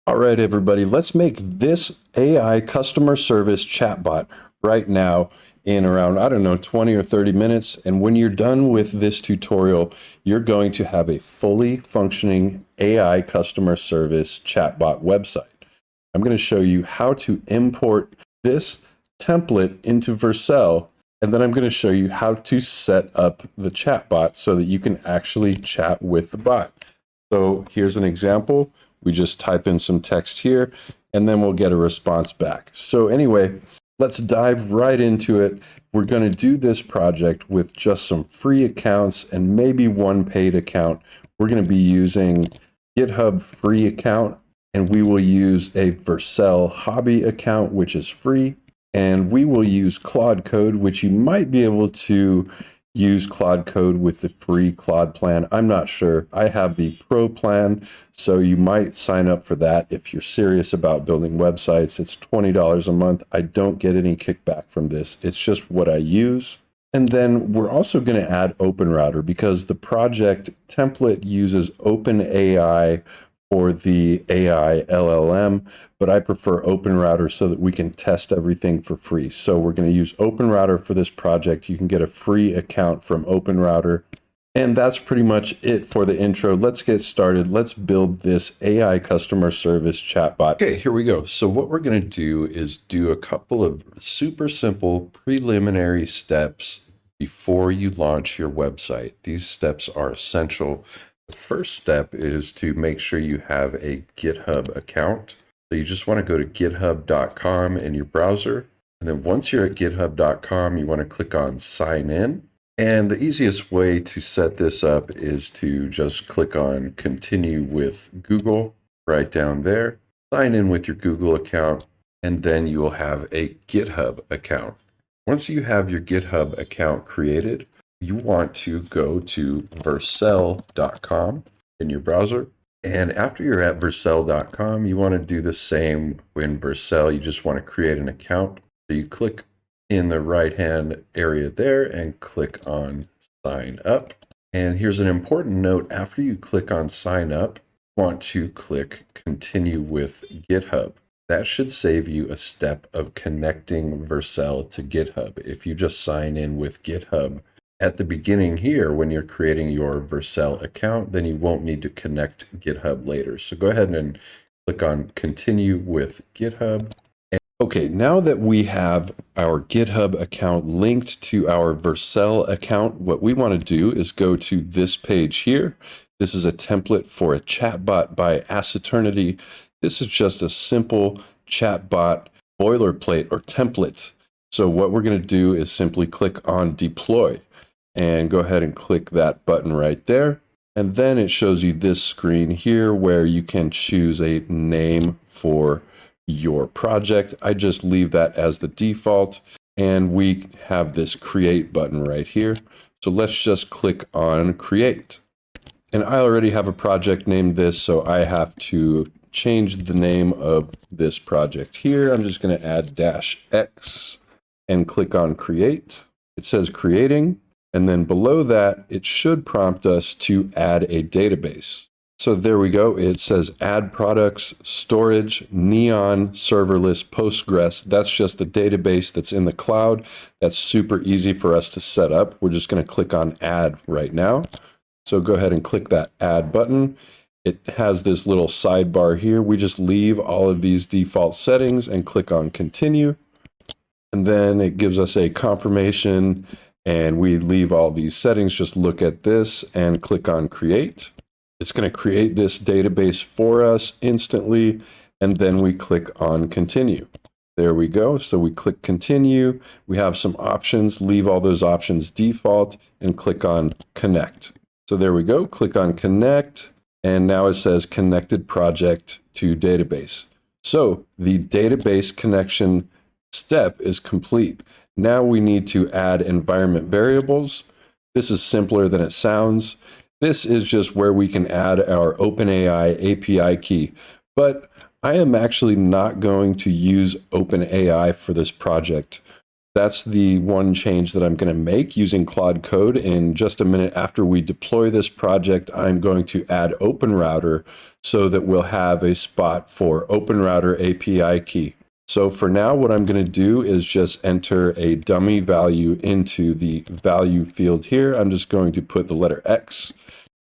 All right, everybody, let's make this AI customer service chatbot right now in around, I don't know, 20 or 30 minutes. And when you're done with this tutorial, you're going to have a fully functioning AI customer service chatbot website. I'm going to show you how to import this template into Vercel, and then I'm going to show you how to set up the chatbot so that you can actually chat with the bot. So here's an example. We just type in some text here, and then we'll get a response back. So anyway, let's dive right into it. We're going to do this project with just some free accounts and maybe one paid account. We're going to be using GitHub free account, and we will use a Vercel hobby account, which is free. And we will use Claude Code, which you might be able to use Claude Code with the free Claude plan. I'm not sure. I have the pro plan, so you might sign up for that if you're serious about building websites. It's $20 a month. I don't get any kickback from this. It's just what I use. And then we're also going to add OpenRouter because the project template uses OpenAI for the AI LLM, but I prefer OpenRouter so that we can test everything for free. So we're going to use OpenRouter for this project. You can get a free account from OpenRouter. And that's pretty much it for the intro. Let's get started. Let's build this AI customer service chatbot. Okay, here we go. So what we're going to do is do a couple of super simple preliminary steps before you launch your website. These steps are essential. The first step is to make sure you have a GitHub account. So you just want to go to github.com in your browser. And then once you're at github.com, you want to click on sign in. And the easiest way to set this up is to just click on continue with Google right down there. Sign in with your Google account, and then you will have a GitHub account. Once you have your GitHub account created, you want to go to vercel.com in your browser. And after you're at vercel.com, you want to do the same in Vercel. You just want to create an account. So you click in the right-hand area there and click on sign up. And here's an important note. After you click on sign up, you want to click continue with GitHub. That should save you a step of connecting Vercel to GitHub. If you just sign in with GitHub at the beginning here, when you're creating your Vercel account, then you won't need to connect GitHub later. So go ahead and click on continue with GitHub. Okay, now that we have our GitHub account linked to our Vercel account, what we want to do is go to this page here. This is a template for a chatbot by Aceternity. This is just a simple chatbot boilerplate or template. So what we're going to do is simply click on deploy and go ahead and click that button right there. And then it shows you this screen here where you can choose a name for your project. I just leave that as the default, and we have this create button right here. So let's just click on create. And I already have a project named this, so I have to change the name of this project here. I'm just going to add -x and click on create. It says creating, and then below that, it should prompt us to add a database. So there we go. It says add products, storage, Neon, serverless, Postgres. That's just a database that's in the cloud. That's super easy for us to set up. We're just going to click on add right now. So go ahead and click that add button. It has this little sidebar here. We just leave all of these default settings and click on continue. And then it gives us a confirmation and we leave all these settings. Just look at this and click on create. It's going to create this database for us instantly, and then we click on continue. There we go. So we click continue. We have some options. Leave all those options default and click on connect. So there we go. Click on connect, and now it says connected project to database. So the database connection step is complete. Now we need to add environment variables. This is simpler than it sounds. This is just where we can add our OpenAI API key, but I am actually not going to use OpenAI for this project. That's the one change that I'm going to make using Claude Code. In just a minute after we deploy this project, I'm going to add OpenRouter so that we'll have a spot for OpenRouter API key. So for now, what I'm going to do is just enter a dummy value into the value field here. I'm just going to put the letter X,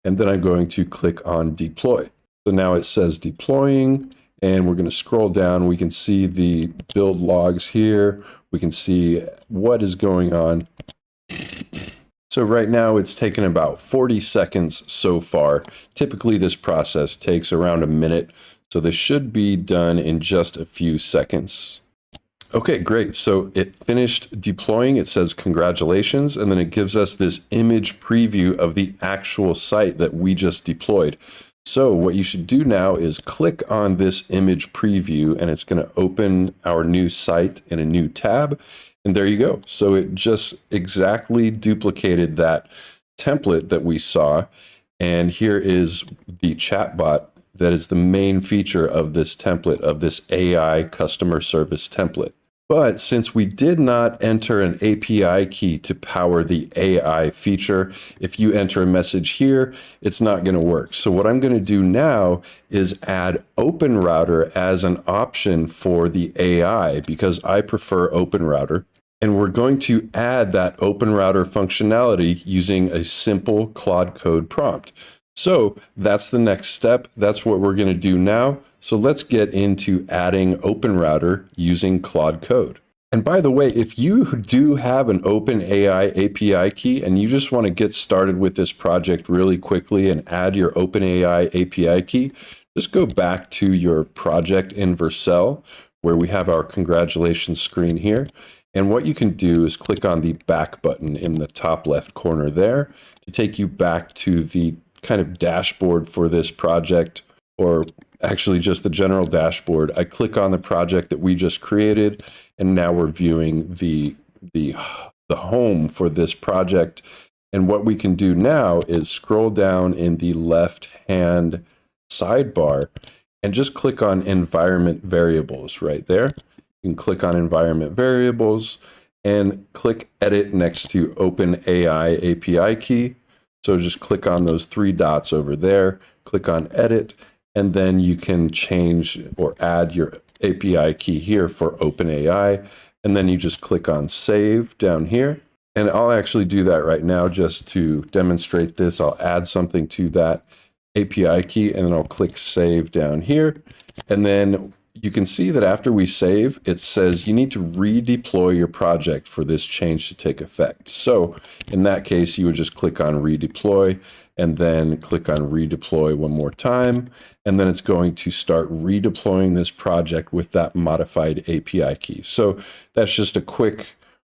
and then I'm going to click on deploy. So now it says deploying, and we're going to scroll down. We can see the build logs here. We can see what is going on. So right now it's taken about 40 seconds so far. Typically this process takes around a minute. So this should be done in just a few seconds. Okay, great. So it finished deploying. It says congratulations, and then it gives us this image preview of the actual site that we just deployed. So what you should do now is click on this image preview, and it's going to open our new site in a new tab. And there you go. So it just exactly duplicated that template that we saw. And here is the chatbot that is the main feature of this template, of this AI customer service template. But since we did not enter an API key to power the AI feature, if you enter a message here, it's not going to work. So what I'm going to do now is add OpenRouter as an option for the AI, because I prefer OpenRouter. And we're going to add that OpenRouter functionality using a simple Claude Code prompt. So that's the next step. That's what we're going to do now. So let's get into adding OpenRouter using Claude Code. And by the way, if you do have an OpenAI API key and you just want to get started with this project really quickly and add your OpenAI API key, just go back to your project in Vercel, where we have our congratulations screen here. And what you can do is click on the back button in the top left corner there to take you back to the kind of dashboard for this project, or actually just the general dashboard. I click on the project that we just created, and now we're viewing the home for this project. And what we can do now is scroll down in the left-hand sidebar and just click on environment variables right there. You can click on environment variables and click edit next to OpenAI API key. So just click on those three dots over there, click on edit, and then you can change or add your API key here for OpenAI. And then you just click on save down here. And I'll actually do that right now just to demonstrate this. I'll add something to that API key, and then I'll click save down here. And then you can see that after we save, it says you need to redeploy your project for this change to take effect. So in that case, you would just click on redeploy and then click on redeploy one more time. And then it's going to start redeploying this project with that modified API key. So that's just a quick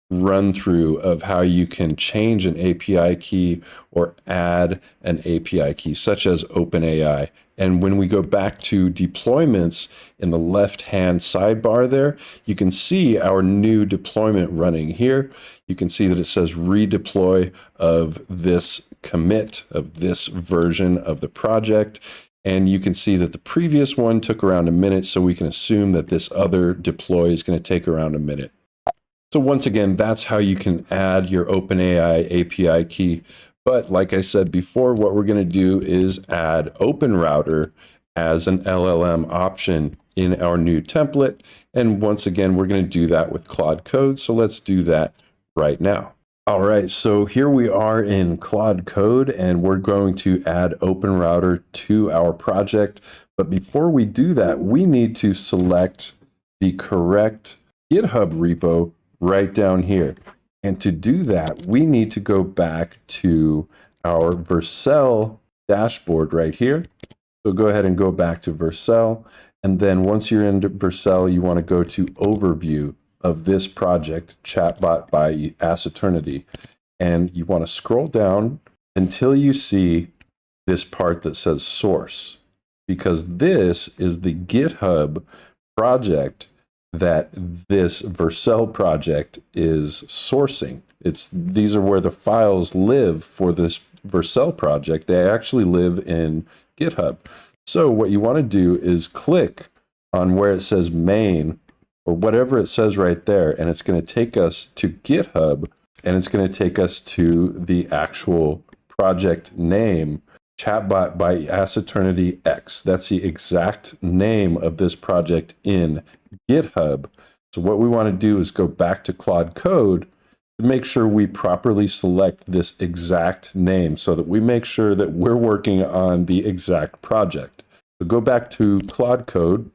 run through of how you can change an API key or add an API key, such as OpenAI. And when we go back to deployments in the left-hand sidebar there, you can see our new deployment running here. You can see that it says redeploy of this commit, of this version of the project. And you can see that the previous one took around a minute, so we can assume that this other deploy is going to take around a minute. So once again, that's how you can add your OpenAI API key. But like I said before, what we're going to do is add OpenRouter as an LLM option in our new template. And once again, we're going to do that with Claude Code. So let's do that right now. All right, so here we are in Claude Code, and we're going to add OpenRouter to our project. But before we do that, we need to select the correct GitHub repo right down here. And to do that, we need to go back to our Vercel dashboard right here. So go ahead and go back to Vercel. And then once you're in Vercel, you want to go to Overview of this project, Chatbot by Asseternity. And you want to scroll down until you see this part that says Source, because this is the GitHub project that this Vercel project is sourcing. These are where the files live for this Vercel project. They actually live in GitHub. So what you want to do is click on where it says main or whatever it says right there, and it's going to take us to GitHub, and it's going to take us to the actual project name, Chatbot by Asseternity X. That's the exact name of this project in GitHub. So what we want to do is go back to Claude Code to make sure we properly select this exact name so that we make sure that we're working on the exact project. So go back to Claude Code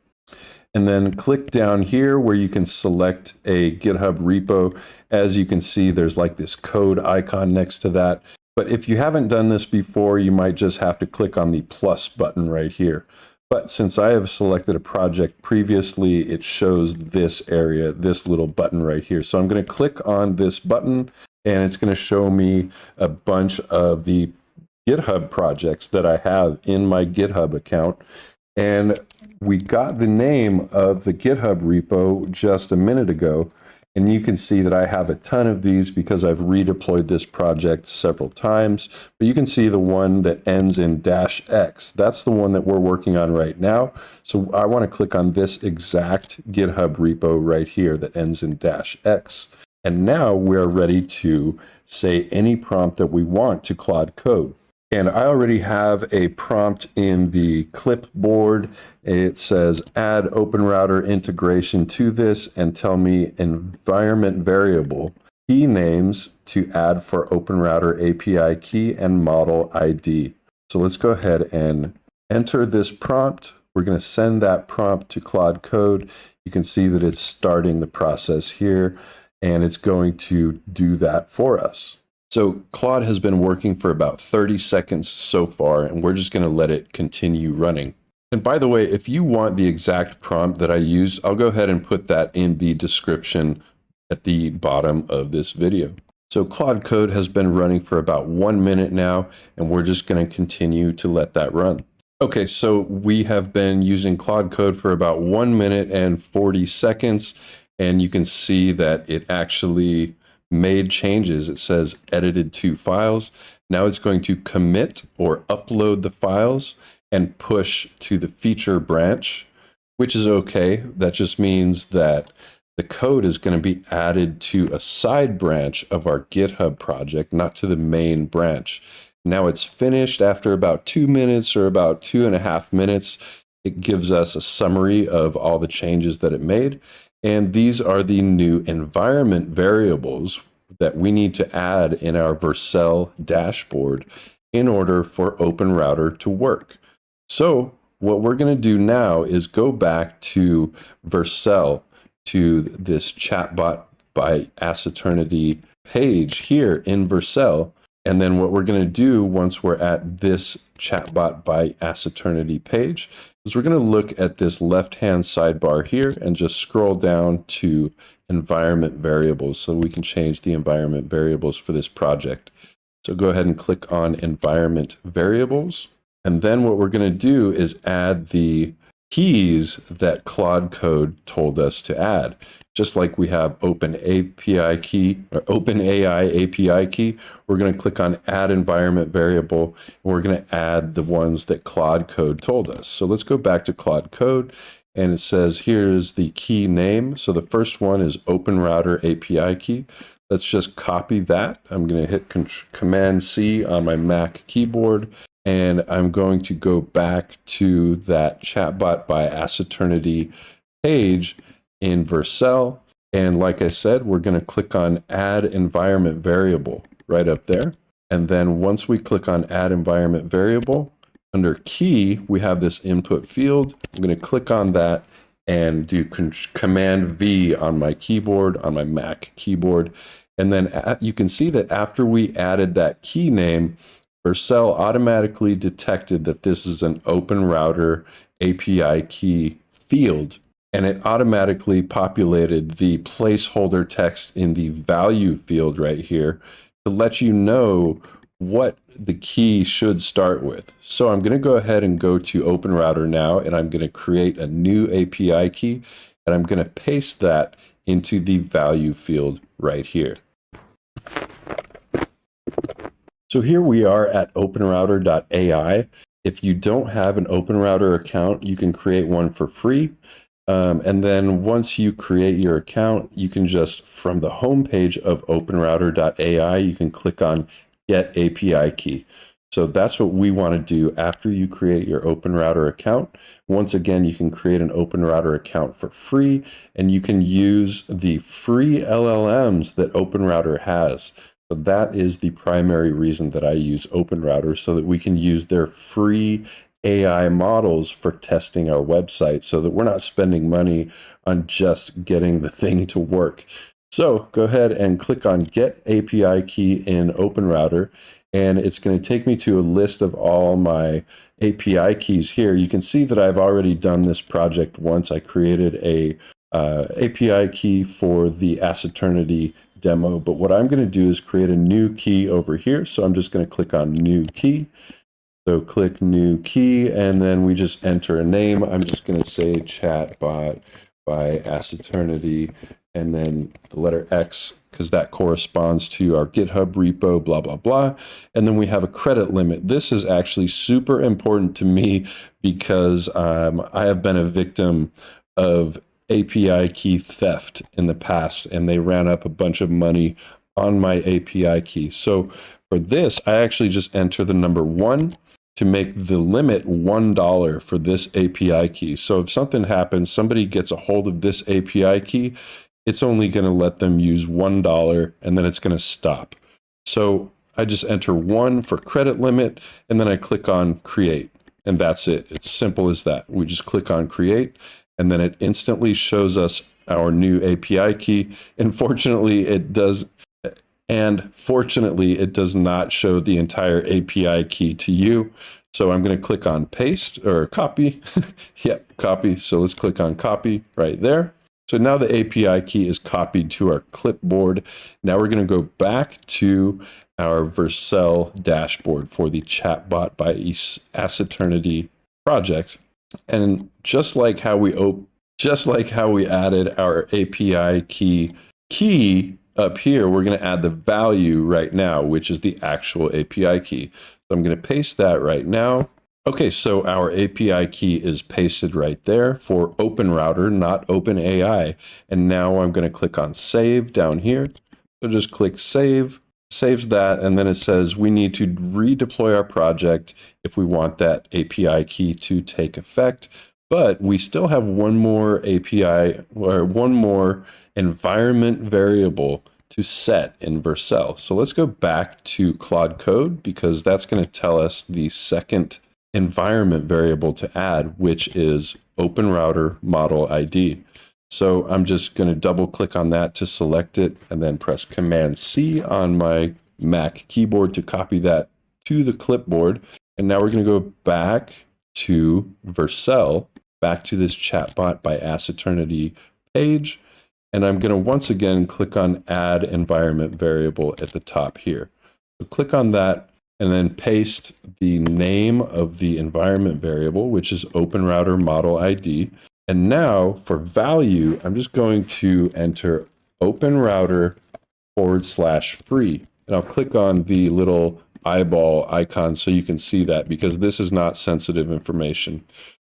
and then click down here where you can select a GitHub repo. As you can see, there's like this code icon next to that. But if you haven't done this before, you might just have to click on the plus button right here. But since I have selected a project previously, it shows this area, this little button right here. So I'm going to click on this button, and it's going to show me a bunch of the GitHub projects that I have in my GitHub account. And we got the name of the GitHub repo just a minute ago. And you can see that I have a ton of these because I've redeployed this project several times. But you can see the one that ends in -x. That's the one that we're working on right now. So I want to click on this exact GitHub repo right here that ends in -x. And now we're ready to say any prompt that we want to Claude Code. And I already have a prompt in the clipboard. It says add OpenRouter integration to this and tell me environment variable key names to add for OpenRouter API key and model ID. So let's go ahead and enter this prompt. We're going to send that prompt to Claude Code. You can see that it's starting the process here, and it's going to do that for us. So Claude has been working for about 30 seconds so far, and we're just going to let it continue running. And by the way, if you want the exact prompt that I used, I'll go ahead and put that in the description at the bottom of this video. So Claude Code has been running for about 1 minute now, and we're just going to continue to let that run. Okay, so we have been using Claude Code for about 1 minute and 40 seconds, and you can see that it actually made changes. It says edited 2 files. Now it's going to commit or upload the files and push to the feature branch, which is okay. That just means that the code is going to be added to a side branch of our GitHub project, not to the main branch. Now it's finished after about 2 minutes or about 2.5 minutes. It gives us a summary of all the changes that it made. And these are the new environment variables that we need to add in our Vercel dashboard in order for OpenRouter to work. So what we're going to do now is go back to Vercel, to this Chatbot by Asseternity page here in Vercel. And then what we're going to do once we're at this Chatbot by Asseternity page is we're going to look at this left-hand sidebar here and just scroll down to environment variables so we can change the environment variables for this project. So go ahead and click on environment variables. And then what we're going to do is add the keys that Claude Code told us to add. Just like we have Open API key or OpenAI API key, we're going to click on add environment variable, and we're going to add the ones that Claude Code told us. So let's go back to Claude Code, and it says here's the key name. So the first one is OpenRouter API key. Let's just copy that. I'm going to hit Command C on my Mac keyboard, and I'm going to go back to that Chatbot by Asseternity page in Vercel. And like I said, we're going to click on Add Environment Variable right up there. And then once we click on Add Environment Variable, under Key, we have this input field. I'm going to click on that and do Command V on my keyboard, on my Mac keyboard. And then you can see that after we added that key name, Vercel automatically detected that this is an OpenRouter API key field, and it automatically populated the placeholder text in the value field right here to let you know what the key should start with. So I'm going to go ahead and go to OpenRouter now, and I'm going to create a new API key, and I'm going to paste that into the value field right here. So here we are at OpenRouter.ai. If you don't have an OpenRouter account, you can create one for free. And then once you create your account, you can just, from the homepage of OpenRouter.ai, you can click on Get API Key. So that's what we want to do after you create your OpenRouter account. Once again, you can create an OpenRouter account for free, and you can use the free LLMs that OpenRouter has. So that is the primary reason that I use OpenRouter, so that we can use their free AI models for testing our website, so that we're not spending money on just getting the thing to work. So go ahead and click on Get API Key in OpenRouter, and it's going to take me to a list of all my API keys here. You can see that I've already done this project once. I created a API key for the Ask Eternity demo, but what I'm going to do is create a new key over here. So I'm just going to click on New Key. So click New Key, and then we just enter a name. I'm just going to say Chatbot by Ask Eternity, and then the letter X, because that corresponds to our GitHub repo, blah, blah, blah. And then we have a credit limit. This is actually super important to me because I have been a victim of API key theft in the past, and they ran up a bunch of money on my API key. So for this, I actually just enter the number 1 to make the limit $1 for this API key. So if something happens, somebody gets a hold of this API key, it's only going to let them use $1, and then it's going to stop. So I just enter 1 for credit limit, and then I click on Create, and that's it. It's simple as that. We just click on Create, and then it instantly shows us our new API key. And fortunately, it does not show the entire API key to you. So I'm going to click on paste or copy. Yep, copy. So let's click on copy right there. So now the API key is copied to our clipboard. Now we're going to go back to our Vercel dashboard for the Chatbot by Ask Eternity project. And just like how we added our API key up here, we're going to add the value right now, which is the actual API key. So I'm going to paste that right now. Okay, so our API key is pasted right there for OpenRouter, not OpenAI. And now I'm going to click on Save down here. So just click Save, saves that, and then it says we need to redeploy our project if we want that API key to take effect. But we still have one more API, or one more environment variable to set in Vercel. So let's go back to Claude Code, because that's going to tell us the second environment variable to add, which is OpenRouter model ID. So I'm just going to double click on that to select it, and then press Command C on my Mac keyboard to copy that to the clipboard. And now we're going to go back to Vercel, back to this Chatbot by Ask Eternity page. And I'm going to once again click on Add Environment Variable at the top here. So click on that, and then paste the name of the environment variable, which is OpenRouter model ID. And now for value, I'm just going to enter OpenRouter/free. And I'll click on the little eyeball icon so you can see that, because this is not sensitive information.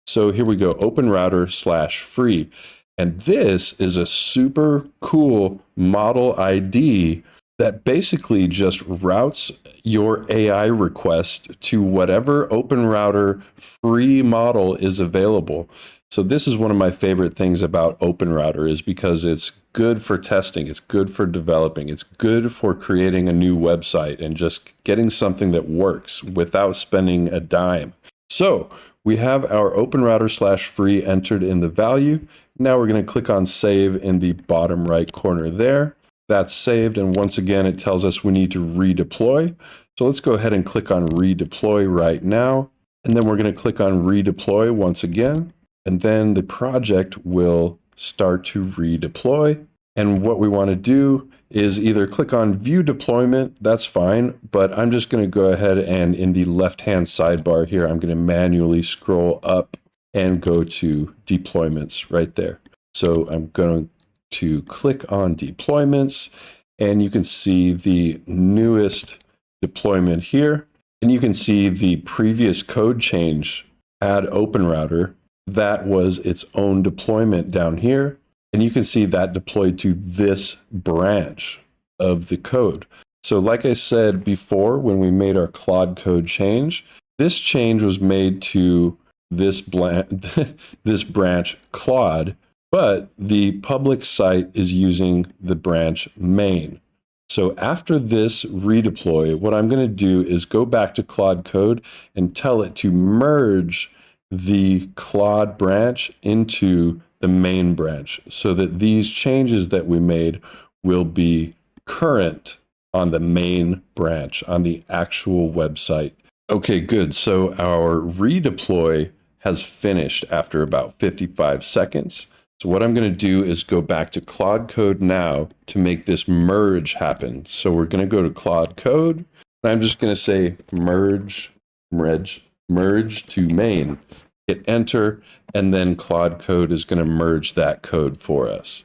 So here we go, OpenRouter/free. And this is a super cool model ID that basically just routes your AI request to whatever OpenRouter free model is available. So this is one of my favorite things about OpenRouter, is because it's good for testing, it's good for developing, it's good for creating a new website and just getting something that works without spending a dime. So we have our OpenRouter/free entered in the value. Now we're going to click on Save in the bottom right corner there. That's saved, and once again it tells us we need to redeploy. So let's go ahead and click on Redeploy right now, and then we're going to click on Redeploy once again, and then the project will start to redeploy. And what we want to do is either click on View Deployment, that's fine, but I'm just going to go ahead and in the left-hand sidebar here, I'm going to manually scroll up and go to Deployments right there. So I'm going to click on Deployments, and you can see the newest deployment here, and you can see the previous code change, Add OpenRouter. that was its own deployment down here. And you can see that deployed to this branch of the code. So like I said before, when we made our Claude Code change, this change was made to this branch Claude, but the public site is using the branch main. So after this redeploy, what I'm going to do is go back to Claude Code and tell it to merge the Claude branch into the main branch so that these changes that we made will be current on the main branch, on the actual website. Okay, good. So our redeploy has finished after about 55 seconds. So what I'm going to do is go back to Claude Code now to make this merge happen. So we're going to go to Claude Code, and I'm just going to say merge to main. Hit enter, and then Claude Code is going to merge that code for us.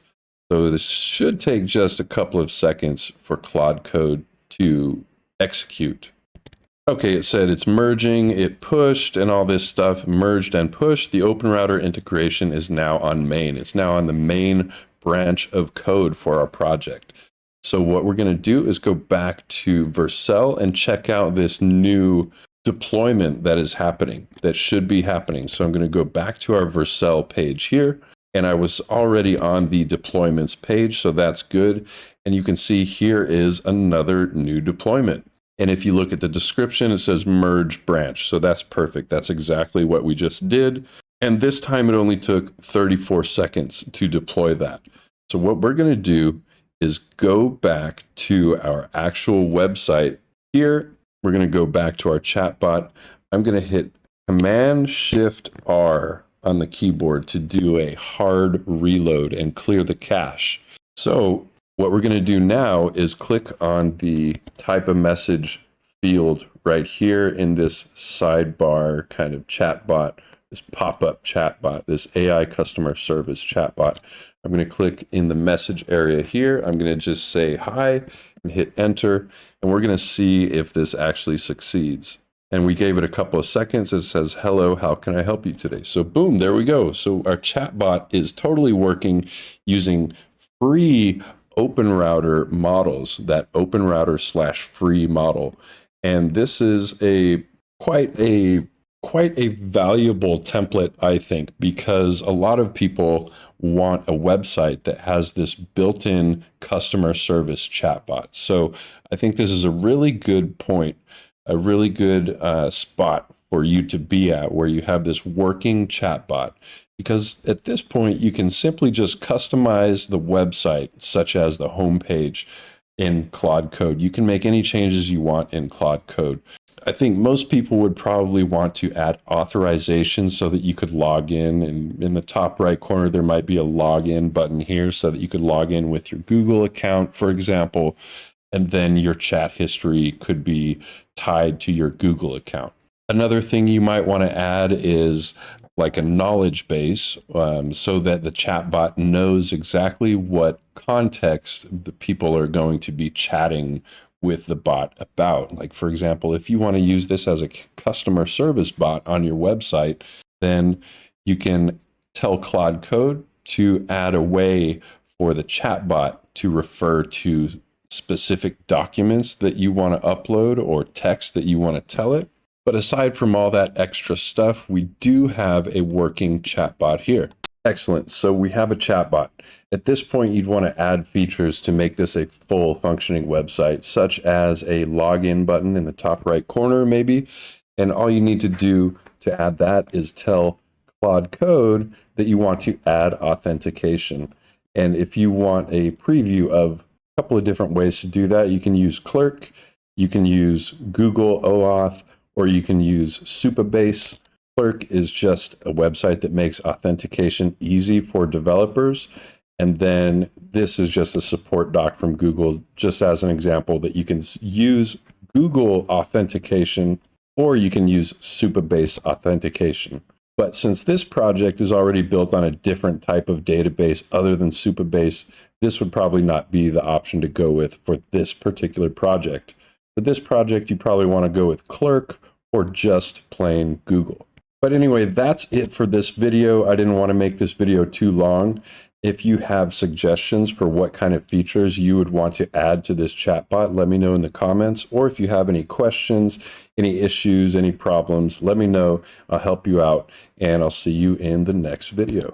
So this should take just a couple of seconds for Claude Code to execute. Okay, it said it's merging, it pushed, and all this stuff, merged and pushed. The OpenRouter integration is now on main. It's now on the main branch of code for our project. So what we're going to do is go back to Vercel and check out this new deployment that is happening, that should be happening. So I'm going to go back to our Vercel page here, and I was already on the deployments page, so that's good. And you can see here is another new deployment. And if you look at the description, it says merge branch. So that's perfect. That's exactly what we just did. And this time it only took 34 seconds to deploy that. So what we're going to do is go back to our actual website here. We're going to go back to our chatbot. I'm going to hit Command-Shift-R on the keyboard to do a hard reload and clear the cache. So what we're going to do now is click on the type of message field right here in this sidebar kind of chatbot, this pop-up chatbot, this AI customer service chatbot. I'm going to click in the message area here. I'm going to just say hi and hit enter, and we're going to see if this actually succeeds. And we gave it a couple of seconds. It says, hello, how can I help you today? So boom, there we go. So our chatbot is totally working using free OpenRouter models, that OpenRouter/free model. And this is quite a valuable template, I think, because a lot of people want a website that has this built-in customer service chatbot. So I think this is a really good point, a really good spot for you to be at, where you have this working chatbot. Because at this point, you can simply just customize the website, such as the homepage in Claude Code. You can make any changes you want in Claude Code. I think most people would probably want to add authorization so that you could log in. And in the top right corner, there might be a login button here so that you could log in with your Google account, for example, and then your chat history could be tied to your Google account. Another thing you might want to add is like a knowledge base, so that the chatbot knows exactly what context the people are going to be chatting with the bot about. Like, for example, if you want to use this as a customer service bot on your website, then you can tell Claude Code to add a way for the chatbot to refer to specific documents that you want to upload or text that you want to tell it. But aside from all that extra stuff, we do have a working chatbot here. Excellent. So we have a chatbot. At this point, you'd want to add features to make this a full functioning website, such as a login button in the top right corner, maybe. And all you need to do to add that is tell Claude Code that you want to add authentication. And if you want a preview of a couple of different ways to do that, you can use Clerk, you can use Google OAuth, or you can use Supabase. Clerk is just a website that makes authentication easy for developers. And then this is just a support doc from Google, just as an example that you can use Google authentication, or you can use Supabase authentication. But since this project is already built on a different type of database other than Supabase, this would probably not be the option to go with for this particular project. For this project, you probably want to go with Clerk or just plain Google. But anyway, that's it for this video. I didn't want to make this video too long. If you have suggestions for what kind of features you would want to add to this chatbot, let me know in the comments. Or if you have any questions, any issues, any problems, let me know. I'll help you out, and I'll see you in the next video.